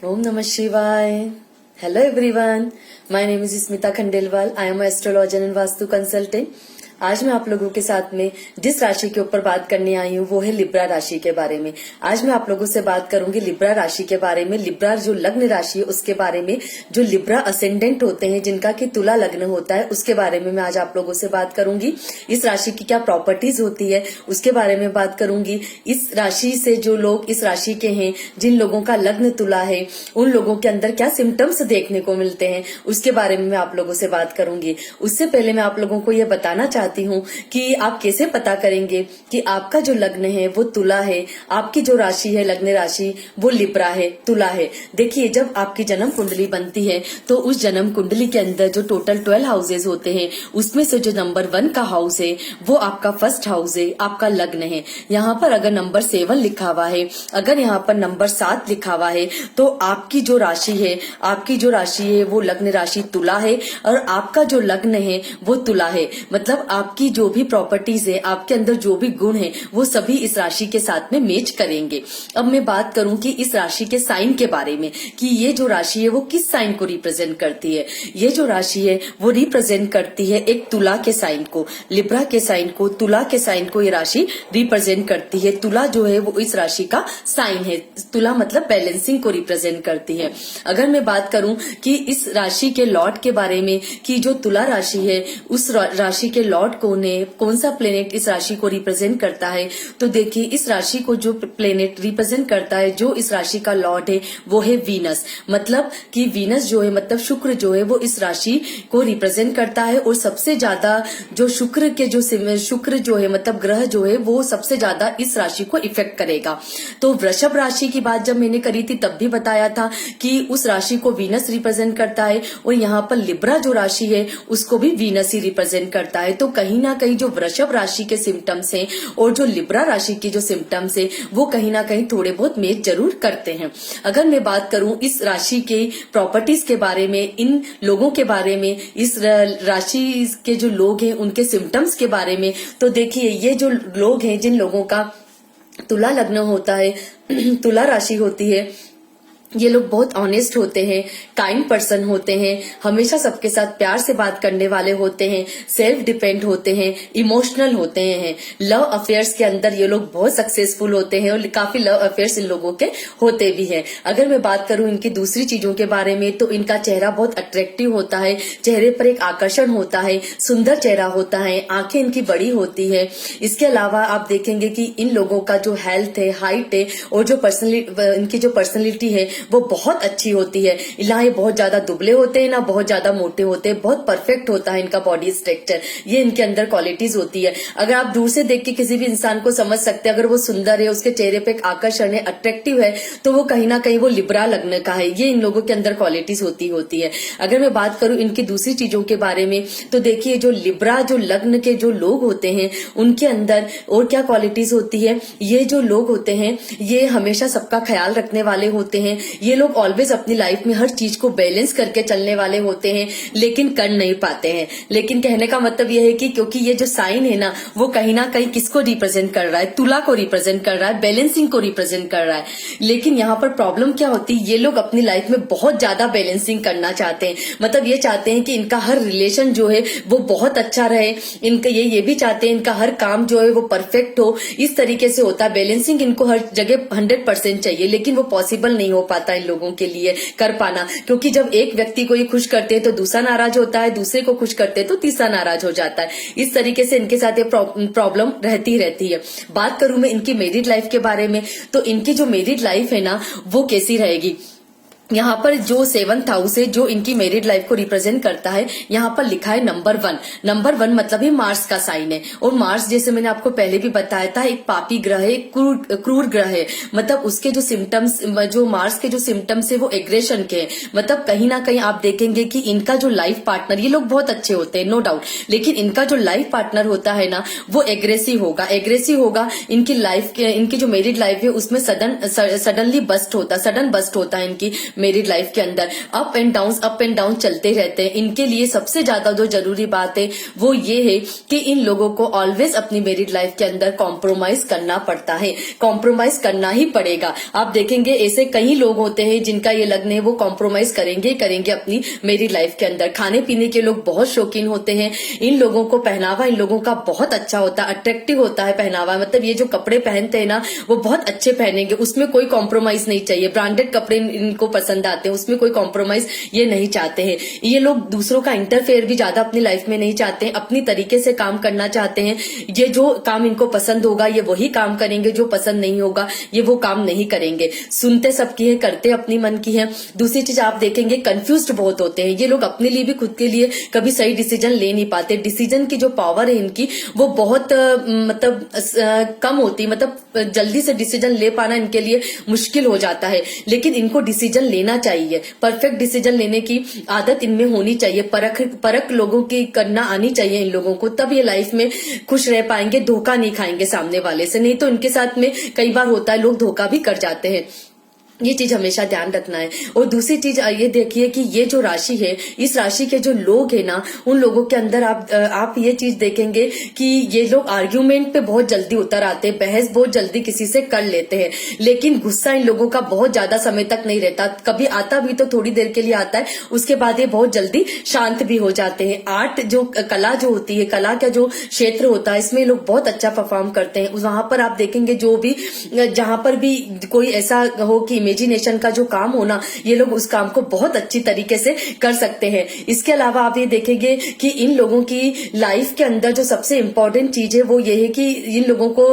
Om Namah Shivaya. Hello everyone. My name is Smita Khandelwal. I am an astrologer and Vastu consultant. आज मैं आप लोगों के साथ में जिस राशि के ऊपर बात करने आई हूँ वो है लिब्रा राशि के बारे में। आज मैं आप लोगों से बात करूंगी लिब्रा राशि के बारे में। लिब्रा जो लग्न राशि है उसके बारे में, जो लिब्रा असेंडेंट होते हैं जिनका कि तुला लग्न होता है उसके बारे में मैं आज आप लोगों से बात करूंगी। इस राशि की क्या प्रॉपर्टीज होती है उसके बारे में बात करूंगी। इस राशि से जो लोग इस राशि के हैं, जिन लोगों का लग्न तुला है, उन लोगों के अंदर क्या सिम्टम्स देखने को मिलते हैं उसके बारे में मैं आप लोगों से बात करूंगी। उससे पहले मैं आप लोगों को ये बताना चाहती हूँ कि आप कैसे पता करेंगे कि आपका जो लग्न है वो तुला है, आपकी जो राशि है लग्न राशि वो लिब्रा है, तुला है। देखिए, जब आपकी जन्म कुंडली बनती है तो उस जन्म कुंडली के अंदर जो टोटल 12 हाउसेज होते हैं उसमें से जो नंबर 1 का हाउस है वो आपका फर्स्ट हाउस है, आपका लग्न है। यहाँ पर अगर नंबर 7 लिखा हुआ है, अगर यहाँ पर नंबर 7 लिखा हुआ है तो आपकी जो राशि है, आपकी जो राशि है वो लग्न राशि तुला है और आपका जो लग्न है वो तुला है। मतलब आपकी जो भी प्रॉपर्टीज है, आपके अंदर जो भी गुण है वो सभी इस राशि के साथ में मैच करेंगे। अब मैं बात करूं कि इस राशि के साइन के बारे में कि ये जो राशि है वो किस साइन को रिप्रेजेंट करती है। ये जो राशि है वो रिप्रेजेंट करती है एक तुला के साइन को, लिब्रा के साइन को, तुला के साइन को ये राशि रिप्रेजेंट करती है। तुला जो है वो इस राशि का साइन है। तुला मतलब बैलेंसिंग को रिप्रेजेंट करती है। अगर मैं बात करूं कि इस राशि के लॉर्ड के बारे में कि जो तुला राशि है उस राशि के लॉर्ड कौन सा प्लेनेट इस राशि को रिप्रेजेंट करता है, तो देखिए इस राशि को जो प्लेनेट रिप्रेजेंट करता है, जो इस राशि का लॉर्ड है वो है वीनस। मतलब कि वीनस जो है, मतलब शुक्र जो है वो इस राशि को रिप्रेजेंट करता है। और सबसे ज्यादा जो शुक्र जो है मतलब ग्रह जो है वो सबसे ज्यादा इस राशि को इफेक्ट करेगा। तो वृषभ राशि की बात जब मैंने करी थी तब भी बताया था कि उस राशि को वीनस रिप्रेजेंट करता है और यहाँ पर लिब्रा जो राशि है उसको भी वीनस ही रिप्रेजेंट करता है। तो कहीं ना कहीं जो वृषभ राशि के सिम्टम्स हैं और जो लिब्रा राशि के जो सिम्टम्स है वो कहीं ना कहीं थोड़े बहुत मैच जरूर करते हैं। अगर मैं बात करूं इस राशि के प्रॉपर्टीज के बारे में, इन लोगों के बारे में, इस राशि के जो लोग हैं उनके सिम्टम्स के बारे में, तो देखिए ये जो लोग हैं जिन लोगों का तुला लग्न होता है, तुला राशि होती है, ये लोग बहुत ऑनेस्ट होते हैं, काइंड पर्सन होते हैं, हमेशा सबके साथ प्यार से बात करने वाले होते हैं, सेल्फ डिपेंड होते हैं, इमोशनल होते हैं। लव अफेयर्स के अंदर ये लोग बहुत सक्सेसफुल होते हैं और काफी लव अफेयर्स इन लोगों के होते भी हैं। अगर मैं बात करूं इनकी दूसरी चीजों के बारे में तो इनका चेहरा बहुत अट्रैक्टिव होता है, चेहरे पर एक आकर्षण होता है, सुंदर चेहरा होता है, आंखें इनकी बड़ी होती है। इसके अलावा आप देखेंगे कि इन लोगों का जो हेल्थ है, हाइट है और जो इनकी जो पर्सनैलिटी है वो बहुत अच्छी होती है। ना ये बहुत ज्यादा दुबले होते हैं ना बहुत ज्यादा मोटे होते हैं, बहुत परफेक्ट होता है इनका बॉडी स्ट्रक्चर। ये इनके अंदर क्वालिटीज होती है। अगर आप दूर से देख के किसी भी इंसान को समझ सकते हैं, अगर वो सुंदर है, उसके चेहरे पे एक आकर्षण है, अट्रैक्टिव है, तो वो कहीं ना कहीं वो लिब्रा लग्न का है। ये इन लोगों के अंदर क्वालिटीज होती है। अगर मैं बात करूं इनकी दूसरी चीजों के बारे में तो देखिए जो लिब्रा जो लग्न के जो लोग होते हैं उनके अंदर और क्या क्वालिटीज होती है। ये जो लोग होते हैं ये हमेशा सबका ख्याल रखने वाले होते हैं। ये लोग ऑलवेज अपनी लाइफ में हर चीज को बैलेंस करके चलने वाले होते हैं लेकिन कर नहीं पाते हैं। लेकिन कहने का मतलब यह है कि क्योंकि ये जो साइन है ना वो कहीं ना कहीं किसको रिप्रेजेंट कर रहा है, तुला को रिप्रेजेंट कर रहा है, बैलेंसिंग को रिप्रेजेंट कर रहा है। लेकिन यहाँ पर प्रॉब्लम क्या होती है, ये लोग अपनी लाइफ में बहुत ज्यादा बैलेंसिंग करना चाहते हैं। मतलब ये चाहते हैं कि इनका हर रिलेशन जो है वो बहुत अच्छा रहे, इनका ये भी चाहते हैं इनका हर काम जो है वो परफेक्ट हो। इस तरीके से होता है बैलेंसिंग, इनको हर जगह 100% चाहिए लेकिन वो पॉसिबल नहीं हो पाता इन लोगों के लिए कर पाना। क्योंकि जब एक व्यक्ति को ये खुश करते हैं तो दूसरा नाराज होता है, दूसरे को खुश करते हैं तो तीसरा नाराज हो जाता है। इस तरीके से इनके साथ ये प्रॉब्लम रहती है। बात करूं मैं इनकी मैरिड लाइफ के बारे में तो इनकी जो मैरिड लाइफ है ना वो कैसी रहेगी। यहाँ पर जो 7th हाउस है जो इनकी मैरिड लाइफ को रिप्रेजेंट करता है, यहाँ पर लिखा है नंबर 1। नंबर 1 मतलब ही मार्स का साइन है। और मार्स जैसे मैंने आपको पहले भी बताया था एक पापी ग्रह है, क्रूर ग्रह है। मतलब उसके जो सिम्टम्स, जो मार्स के जो सिम्टम्स है वो एग्रेशन के हैं। मतलब कहीं ना कहीं आप देखेंगे कि इनका जो लाइफ पार्टनर, ये लोग बहुत अच्छे होते हैं नो डाउट, लेकिन इनका जो लाइफ पार्टनर होता है ना वो एग्रेसिव होगा। इनकी लाइफ, इनकी जो मैरिड लाइफ है उसमें सडन बस्ट होता है इनकी मैरिड लाइफ के अंदर अप एंड डाउन चलते रहते हैं। इनके लिए सबसे ज्यादा जो जरूरी बात है वो ये है कि इन लोगों को ऑलवेज अपनी मैरिड लाइफ के अंदर कॉम्प्रोमाइज करना पड़ता है, कॉम्प्रोमाइज करना ही पड़ेगा। आप देखेंगे ऐसे कई लोग होते हैं जिनका ये लग्न है वो कॉम्प्रोमाइज करेंगे अपनी मैरिड लाइफ के अंदर। खाने पीने के लोग बहुत शौकीन होते हैं, इन लोगों को पहनावा इन लोगों का बहुत अच्छा होता है, अट्रैक्टिव होता है पहनावा, मतलब ये जो कपड़े पहनते हैं ना वो बहुत अच्छे पहनेंगे, उसमें कोई कॉम्प्रोमाइज नहीं चाहिए। ब्रांडेड कपड़े इनको पसंद आते हैं, उसमें कोई कॉम्प्रोमाइज ये नहीं चाहते हैं। ये लोग दूसरों का इंटरफेयर भी ज्यादा अपनी लाइफ में नहीं चाहते हैं, अपनी तरीके से काम करना चाहते हैं। ये जो काम इनको पसंद होगा ये वही काम करेंगे, जो पसंद नहीं होगा ये वो काम नहीं करेंगे। सुनते सबकी है, करते अपनी मन की है। दूसरी चीज आप देखेंगे कंफ्यूज्ड बहुत होते हैं ये लोग, अपने लिए भी खुद के लिए कभी सही डिसीजन ले नहीं पाते। डिसीजन की जो पावर है इनकी वो बहुत कम होती, मतलब जल्दी से डिसीजन ले पाना इनके लिए मुश्किल हो जाता है। लेकिन इनको डिसीजन लेना चाहिए, परफेक्ट डिसीजन लेने की आदत इनमें होनी चाहिए, परख लोगों की करना आनी चाहिए इन लोगों को, तब ये लाइफ में खुश रह पाएंगे, धोखा नहीं खाएंगे सामने वाले से। नहीं तो इनके साथ में कई बार होता है लोग धोखा भी कर जाते हैं, ये चीज हमेशा ध्यान रखना है। और दूसरी चीज ये देखिए कि ये जो राशि है, इस राशि के जो लोग हैं ना, उन लोगों के अंदर आप ये चीज देखेंगे कि ये लोग आर्ग्यूमेंट पे बहुत जल्दी उतर आते हैं, बहस बहुत जल्दी किसी से कर लेते हैं, लेकिन गुस्सा इन लोगों का बहुत ज्यादा समय तक नहीं रहता। कभी आता भी तो थोड़ी देर के लिए आता है, उसके बाद ये बहुत जल्दी शांत भी हो जाते हैं। आर्ट जो कला जो होती है, कला का जो क्षेत्र होता है, इसमें लोग बहुत अच्छा परफॉर्म करते हैं। वहां पर आप देखेंगे जो भी जहां पर भी कोई ऐसा हो कि इमेजिनेशन का जो काम होना, ये लोग उस काम को बहुत अच्छी तरीके से कर सकते हैं। इसके अलावा आप ये देखेंगे कि इन लोगों की लाइफ के अंदर जो सबसे इम्पोर्टेंट चीज है वो ये है कि इन लोगों को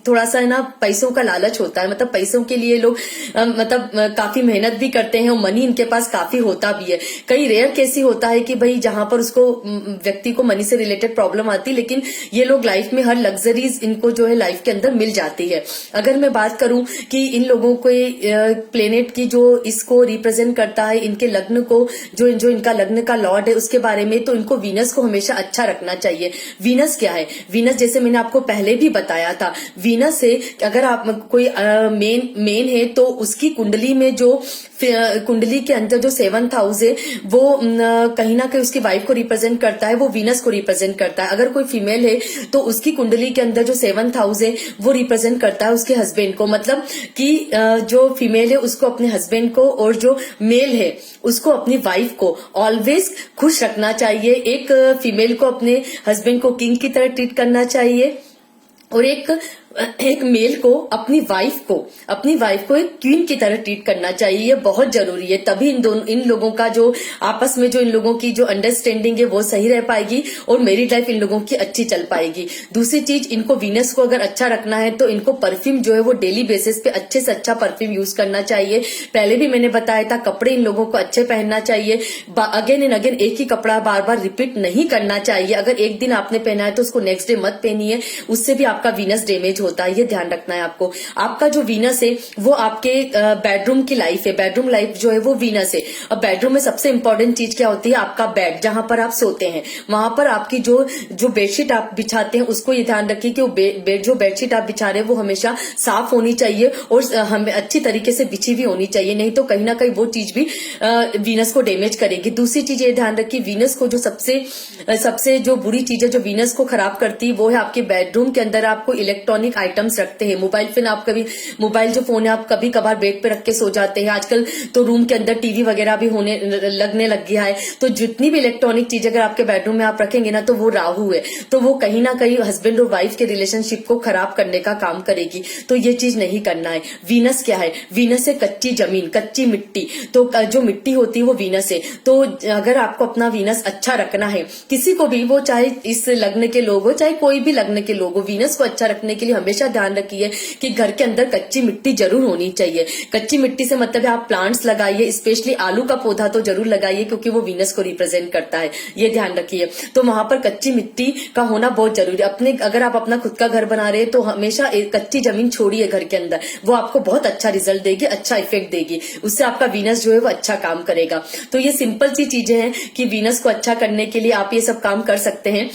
थोड़ा सा ना पैसों का लालच होता है, मतलब पैसों के लिए लोग मतलब काफी मेहनत भी करते हैं और मनी इनके पास काफी होता भी है। कई रेयर केस ही होता है कि भाई जहां पर उसको व्यक्ति को मनी से रिलेटेड प्रॉब्लम आती, लेकिन ये लोग लाइफ में हर लग्जरीज इनको जो है लाइफ के अंदर मिल जाती है। अगर मैं बात करूं कि इन लोगों को प्लेनेट की जो इसको रिप्रेजेंट करता है, इनके लग्न को जो इनका लग्न का लॉर्ड है उसके बारे में, तो इनको वीनस को हमेशा अच्छा रखना चाहिए। वीनस क्या है? वीनस जैसे मैंने आपको पहले भी बताया था, वीनस से अगर आप कोई मेन है तो उसकी कुंडली में जो कुंडली के अंदर जो 7th हाउस है वो कहीं ना कहीं उसकी वाइफ को रिप्रेजेंट करता है, वो वीनस को रिप्रेजेंट करता है। अगर कोई फीमेल है तो उसकी कुंडली के अंदर जो 7th हाउस है वो रिप्रेजेंट करता है उसके हस्बैंड को, मतलब कि जो फीमेल है उसको अपने हस्बैंड को और जो मेल है उसको अपनी वाइफ को ऑलवेज खुश रखना चाहिए। एक फीमेल को अपने हस्बैंड को किंग की तरह ट्रीट करना चाहिए और एक मेल को अपनी वाइफ को एक क्वीन की तरह ट्रीट करना चाहिए। ये बहुत जरूरी है, तभी इन लोगों का जो आपस में जो इन लोगों की जो अंडरस्टैंडिंग है वो सही रह पाएगी और मैरिड लाइफ इन लोगों की अच्छी चल पाएगी। दूसरी चीज, इनको वीनस को अगर अच्छा रखना है तो इनको परफ्यूम जो है वो डेली बेसिस पे अच्छे से अच्छा परफ्यूम यूज करना चाहिए। पहले भी मैंने बताया था, कपड़े इन लोगों को अच्छे पहनना चाहिए, अगेन एंड अगेन एक ही कपड़ा बार बार रिपीट नहीं करना चाहिए। अगर एक दिन आपने पहना है तो उसको नेक्स्ट डे मत पहनिए, उससे भी आपका वीनस डैमेज होता है, ये ध्यान रखना है आपको। आपका जो वीनस है वो आपके बेडरूम की लाइफ है, बेडरूम लाइफ जो है वो वीनस है। अब बेडरूम में सबसे इंपॉर्टेंट चीज क्या होती है? आपका बेड, जहां पर आप सोते हैं, वहां पर आपकी जो बेडशीट आप बिछाते हैं उसको ये ध्यान रखिए कि वो जो बेडशीट आप बिछा रहे हैं वो हमेशा साफ होनी चाहिए और हमें अच्छी तरीके से बिछी हुई होनी चाहिए, नहीं तो कहीं ना कहीं वो चीज भी वीनस को डैमेज करेगी। दूसरी चीज ये ध्यान रखिए, वीनस को जो सबसे जो बुरी चीज है जो वीनस को खराब करती है वो है आपके बेडरूम के अंदर आपको इलेक्ट्रॉनिक आइटम्स रखते हैं। मोबाइल जो फोन है आप कभी कभार बेड पे रख के सो जाते हैं। आजकल तो रूम के अंदर टीवी वगैरह भी लगने लग गया है, तो जितनी भी इलेक्ट्रॉनिक चीज अगर आपके बेडरूम में आप रखेंगे ना तो वो राहु है, तो वो कहीं ना कहीं हस्बैंड और वाइफ के रिलेशनशिप को खराब करने का काम करेगी, तो ये चीज नहीं करना है। वीनस क्या है? वीनस है कच्ची जमीन, कच्ची मिट्टी, तो जो मिट्टी होती है वो वीनस है। तो अगर आपको अपना वीनस अच्छा रखना है, किसी को भी, वो चाहे इस लग्न के लोग हो चाहे कोई भी लग्न के लोग हो, वीनस को अच्छा रखने के लिए हमेशा ध्यान रखिए कि घर के अंदर कच्ची मिट्टी जरूर होनी चाहिए। कच्ची मिट्टी से मतलब आप प्लांट्स लगाइए, स्पेशली आलू का पौधा तो जरूर लगाइए क्योंकि वो वीनस को रिप्रेजेंट करता है, ये ध्यान रखिए। तो वहां पर कच्ची मिट्टी का होना बहुत जरूरी है। अगर आप अपना खुद का घर बना रहे हैं तो हमेशा एक कच्ची जमीन छोड़िए घर के अंदर, वो आपको बहुत अच्छा रिजल्ट देगी, अच्छा इफेक्ट देगी, उससे आपका वीनस जो है वो अच्छा काम करेगा। तो ये सिंपल सी चीजें हैं कि वीनस को अच्छा करने के लिए आप ये सब काम कर सकते हैं।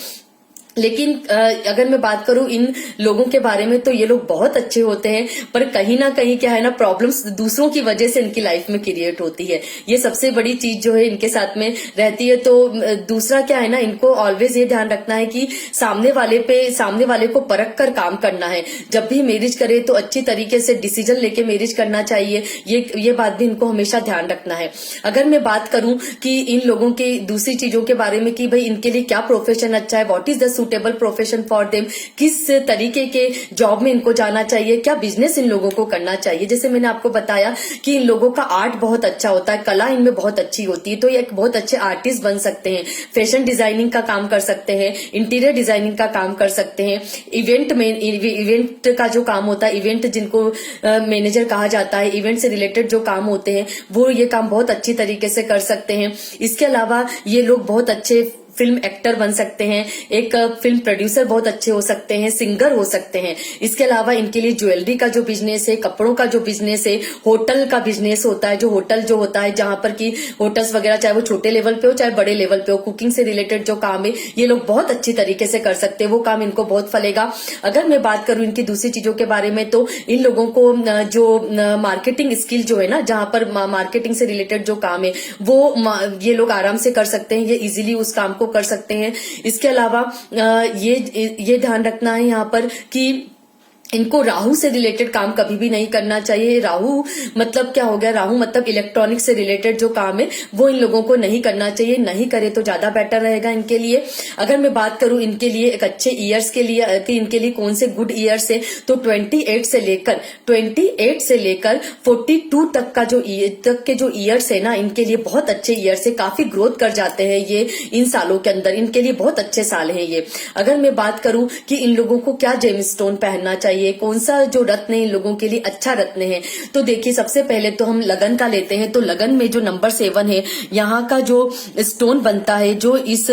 लेकिन अगर मैं बात करूं इन लोगों के बारे में तो ये लोग बहुत अच्छे होते हैं, पर कहीं ना कहीं क्या है ना, प्रॉब्लम्स दूसरों की वजह से इनकी लाइफ में क्रिएट होती है। ये सबसे बड़ी चीज जो है इनके साथ में रहती है। तो दूसरा क्या है ना, इनको ऑलवेज ये ध्यान रखना है कि सामने वाले को परख कर काम करना है। जब भी मैरिज करे तो अच्छी तरीके से डिसीजन लेके मैरिज करना चाहिए। ये बात भी इनको हमेशा ध्यान रखना है। अगर मैं बात करूं कि इन लोगों के दूसरी चीजों के बारे में कि भाई इनके लिए क्या प्रोफेशन अच्छा है, what is the suitable profession for them, किस तरीके के जॉब में इनको जाना चाहिए, क्या बिजनेस इन लोगों को करना चाहिए। जैसे मैंने आपको बताया कि इन लोगों का आर्ट बहुत अच्छा होता है, कला इनमें बहुत अच्छी होती है, तो ये एक बहुत अच्छे आर्टिस्ट बन सकते हैं। फैशन डिजाइनिंग का काम कर सकते हैं, इंटीरियर डिजाइनिंग का काम कर सकते हैं, इवेंट का जो काम होता है, इवेंट जिनको मैनेजर कहा जाता है, इवेंट से रिलेटेड जो काम होते हैं वो ये काम बहुत अच्छी तरीके से कर सकते हैं। इसके अलावा ये लोग बहुत अच्छे फिल्म एक्टर बन सकते हैं, एक फिल्म प्रोड्यूसर बहुत अच्छे हो सकते हैं, सिंगर हो सकते हैं। इसके अलावा इनके लिए ज्वेलरी का जो बिजनेस है, कपड़ों का जो बिजनेस है, होटल का बिजनेस होता है, जो होटल जो होता है जहां पर की होटल्स वगैरह चाहे वो छोटे लेवल पे हो चाहे बड़े लेवल पे हो, कुकिंग से रिलेटेड जो काम है ये लोग बहुत अच्छी तरीके से कर सकते हैं, वो काम इनको बहुत फलेगा। अगर मैं बात करूं इनकी दूसरी चीजों के बारे में तो इन लोगों को जो मार्केटिंग स्किल जो है ना, जहां पर मार्केटिंग से रिलेटेड जो काम है वो ये लोग आराम से कर सकते हैं, ये इजीली उस काम को कर सकते हैं। इसके अलावा ये ध्यान रखना है यहाँ पर कि इनको राहु से रिलेटेड काम कभी भी नहीं करना चाहिए। राहु मतलब क्या हो गया, राहु मतलब इलेक्ट्रॉनिक से रिलेटेड जो काम है वो इन लोगों को नहीं करना चाहिए, नहीं करे तो ज्यादा बेटर रहेगा इनके लिए। अगर मैं बात करूं इनके लिए एक अच्छे ईयर्स के लिए कि इनके लिए कौन से गुड ईयर्स है, तो 28 से लेकर 42 तक के जो ईयर्स है ना, इनके लिए बहुत अच्छे ईयर्स है, काफी ग्रोथ कर जाते हैं ये इन सालों के अंदर, इनके लिए बहुत अच्छे साल है ये। अगर मैं बात करूं कि इन लोगों को क्या जेमस्टोन पहनना चाहिए, कौन सा जो रत्न है इन लोगों के लिए अच्छा रत्न है, तो देखिए सबसे पहले तो हम लगन का लेते हैं। तो लगन में जो नंबर 7 है, यहाँ का जो स्टोन बनता है, जो इस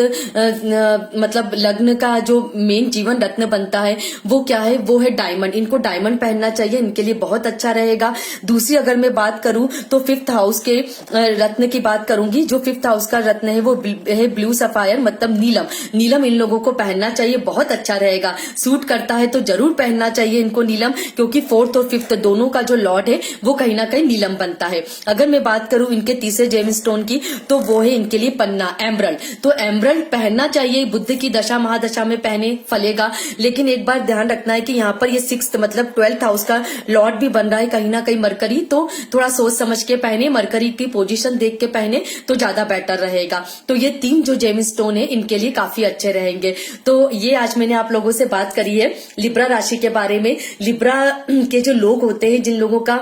मतलब लग्न का जो मेन जीवन रत्न बनता है वो क्या है, वो है डायमंड। इनको डायमंड पहनना चाहिए, इनके लिए बहुत अच्छा रहेगा। दूसरी अगर मैं बात करूं तो 5th हाउस के रत्न की बात करूंगी। जो 5th हाउस का रत्न है वो है ब्लू सफायर, मतलब नीलम इन लोगों को पहनना चाहिए, बहुत अच्छा रहेगा। सूट करता है तो जरूर पहनना चाहिए इनको नीलम, क्योंकि 4th और 5th दोनों का जो लॉर्ड है वो कहीं ना कहीं नीलम बनता है। अगर मैं बात करूं इनके तीसरे जेमस्टोन की तो वो है इनके लिए पन्ना, एमरल्ड। तो एमरल्ड पहनना चाहिए, बुद्ध की दशा महादशा में पहने फलेगा, लेकिन एक बार ध्यान रखना है कि यहाँ पर ये 6th मतलब 12th हाउस का लॉर्ड भी बन रहा है कहीं ना कहीं मरकरी, तो थोड़ा सोच समझ के पहने, मरकरी की पोजीशन देख के पहने तो ज्यादा बेटर रहेगा। तो ये 3 जो जेमस्टोन है इनके लिए काफी अच्छे रहेंगे। तो ये आज मैंने आप लोगों से बात करी है लिब्रा राशि के बारे में। लिब्रा के जो लोग होते हैं, जिन लोगों का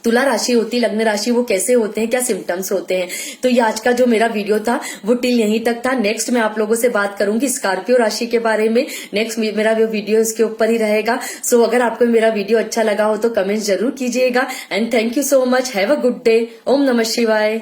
तुला राशि होती है, लग्न राशि, वो कैसे होते हैं, क्या सिम्टम्स होते हैं। तो ये आज का जो मेरा वीडियो था वो टिल यहीं तक था। नेक्स्ट मैं आप लोगों से बात करूंगी स्कॉर्पियो राशि के बारे में। नेक्स्ट मेरा वीडियो इसके ऊपर ही रहेगा। सो अगर आपको मेरा वीडियो अच्छा लगा हो तो कमेंट जरूर कीजिएगा। And thank you so much. Have a good day. ओम नमः शिवाय।